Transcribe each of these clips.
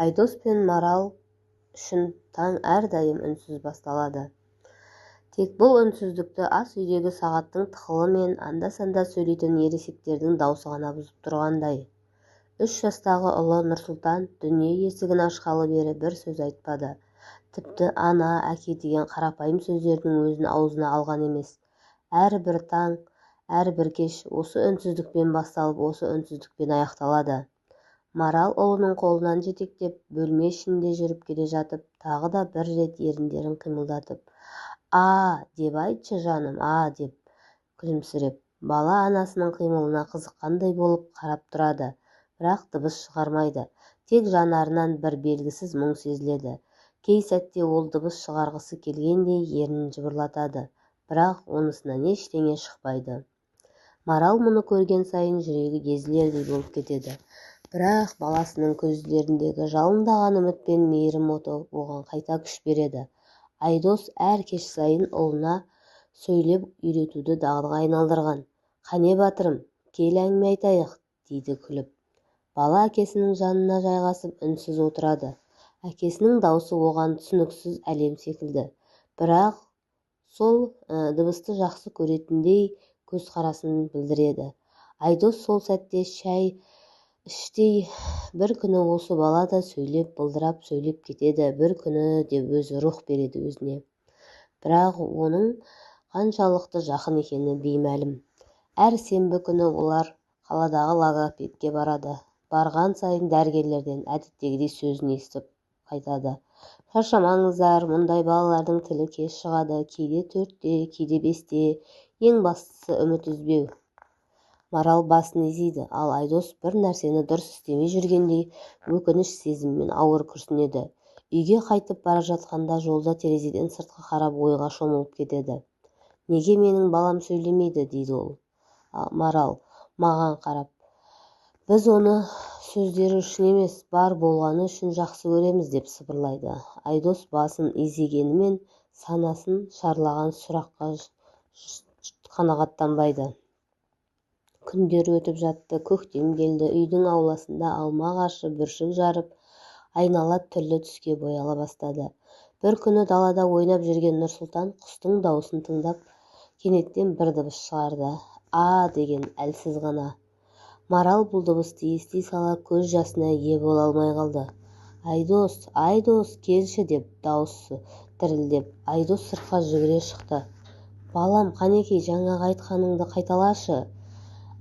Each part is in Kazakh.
Айдос пен Марал үшін таң әрдайым үнсіз басталады. Тек бұл үнсіздікті ас үйдегі сағаттың тықылы мен анда-санда сөйлейтін ересектердің даусы ғана бұзып тұрғандай. 3 жастағы ұлы Нұрсұлтан дүние есігін ашқалы бері бір сөз айтпады. Тіпті ана, әке деген қарапайым сөздердің өзін аузына алған емес. Әрбір таң, әрбір кеш осы үнсіздікпен басталып, осы үнсіздікпен аяқталады. Марал ұлының қолынан жетектеп, бөлме ішінде жүріп келе жатып, тағы да бір рет еріндерін қимылдатып, «А, деп айтшы жаным, а, деп күлімсіреп, бала анасының қимылына қызыққандай болып қарап тұрады, бірақ дыбыс шығармайды. Тек жанарынан бір белгісіз мұң сезіледі. Кей сәтте ол дыбыс шығарғысы келгендей ернін жыбырлатады, бірақ онысынан ештеңе шықпайды. Марал мұны көрген сайын жүрегі езілердей болып кетеді. Бірақ баласының көздеріндегі жалындаған үміт пен мейірім оты оған қайта күш береді. Айдос әр кеш сайын ұлына сөйлеп үйретуді дағдыға айналдырған. «Қане батырым, кел әңгіме айтайық», дейді күліп. Бала әкесінің жанына жайғасып үнсіз отырады. Әкесінің даусы оған түсініксіз әлем секілді. Бірақ сол дыбысты жақсы көретіндей көзқарасын білдіреді. Айдос сол сәтте шәй іштей, бір күні осы бала да сөйлеп, былдырап сөйлеп кетеді, бір күні деп өзі рух береді өзіне. Бірақ оның қаншалықты жақын екені беймәлім. Әр сенбі күні олар қаладағы логопедке барады. Барған сайын дәрігерлерден әдеттегідей сөзін естіп қайтады. «Шаршамаңыздар, мұндай балалардың тілі кеш шығады, кейде 4-те, кейде 5-те, ең бастысы үміт үзбеу». Марал басын изейді, ал Айдос бір нәрсені дұрыс істемей жүргендей өкініш сезіммен ауыр күрсінеді. Үйге қайтып бара жатқанда жолда терезеден сыртқа қарап ойға шомылып кетеді. «Неге менің балам сөйлемейді?» дейді ол. Марал маған қарап, «Біз оны сөздері үшін емес, бар болғаны үшін жақсы көреміз», деп сыбырлайды. Айдос басын изегенімен санасын шарлаған сұраққа қанағаттанбайды. Күндер өтіп жатты, көктем келді, үйдің ауласында алма ағашы бүршік жарып, айнала түрлі түске бояла бастады. Бір күні далада ойнап жүрген Нұрсұлтан құстың даусын тыңдап, кенеттен бір дыбыс шығарды. «А» деген әлсіз ғана. Марал бұл дыбысты ести сала көз жасына ие бола алмай қалды. «Айдос, Айдос, келші», деп дауысы дірілдеп, Айдос сыртқа жүгіре шықты. «Балам, қанекей, жаңағы айтқаныңды қайталашы.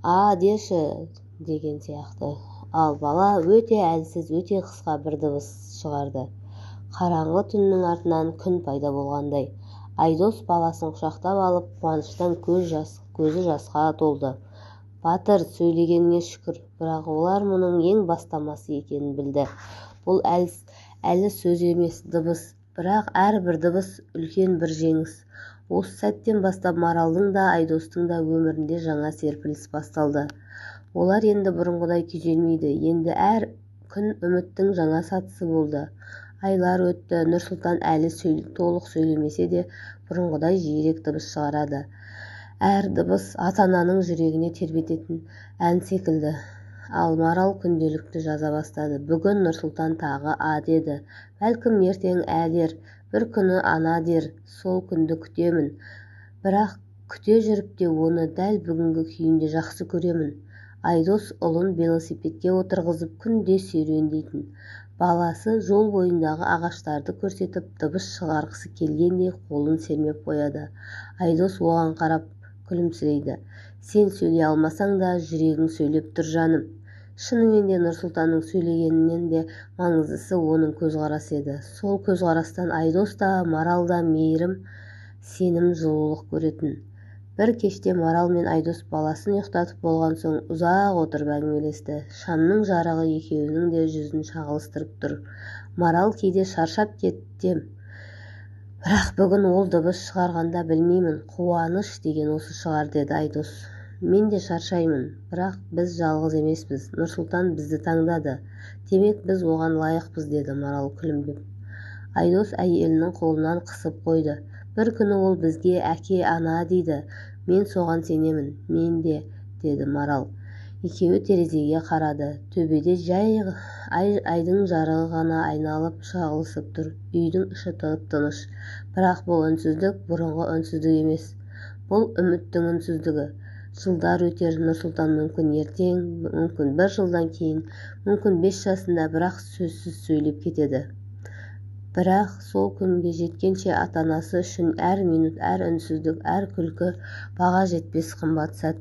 «А, деші», деген сияқты. Ал бала өте әлсіз, өте қысқа бір дыбыс шығарды. Қараңғы түннің артынан күн пайда болғандай. Айдос баласын құшақтап алып, қуаныштан көзі жасқа толды. «Батыр, сөйлегеніңе шүкір», бірақ олар мұның ең бастамасы екенін білді. Бұл әлі сөз емес, дыбыс, бірақ әрбір дыбыс үлкен бір жеңіс. Осы сәттен бастап Маралдың да, Айдостың да өмірінде жаңа серпіліс басталды. Олар енді бұрынғыдай күйзелмейді, енді әр күн үміттің жаңа сатысы болды. Айлар өтті, Нұрсұлтан әлі толық сөйлемесе де, бұрынғыдай жиірек дыбыс шығарады. Әр дыбыс ата-ананың жүрегіне тербететін ән секілді. Ал Марал күнделікті жаза бастады. Бүгін Нұрсұлтан тағы «А» деді. Бәлкім ертең «Ә» дер, бір күні «Ана» дер. Сол күнді күтемін. Бірақ күте жүріп те оны дәл бүгінгі күйінде жақсы көремін. Айдос ұлын велосипедке отырғызып күнде серуендейтін. Баласы жол бойындағы ағаштарды көрсетіп, дыбыс шығарғысы келгендей қолын сермеп қояды. Айдос оған қарап күлімсірейді. «Сен сөйлей алмасаң да, жүрегің сөйлеп тұр жаным». Шынымен де Нұрсұлтанның сөйлегенінен де маңыздысы оның көзқарасы еді. Сол көзқарастан Айдос та, Марал да мейірім, сенім, жылулық көретін. Бір кеште Марал мен Айдос баласын ұйықтатып болған соң ұзақ отырып әңгімелесті. Шамның жарығы екеуінің де жүзін шағылыстырып тұр. Марал кейде шаршап кеттем, бірақ бүгін ол дыбыс шығарғанда білмеймін, қуаныш деген осы шығар, деді Айдос. «Мен де шаршаймын, бірақ біз жалғыз емеспіз. Нұрсұлтан бізді таңдады. Демек біз оған лайықпыз», деді Марал күлімдеп. Айдос әйелінің қолынан қысып қойды. «Бір күні ол бізге әке, ана дейді. Мен соған сенемін». «Мен де», деді Марал. екеуі терезеге қарады. Төбеде жай айдың жарығы ғана айналып шағылысып тұр. Үйдің іші тып-тыныш. Бірақ бұл үнсіздік бұрынғы үнсіздік емес. Бұл үміттің үнсіздігі. Жылдар өтер, Нұрсұлтан мүмкін ертең, мүмкін 1 жылдан кейін, мүмкін 5 жасында, бірақ сөзсіз сөйлеп кетеді. Бірақ сол күнге жеткенше ата-анасы үшін әр минут, әр үнсіздік, әр күлкі баға жетпес қымбат сәт.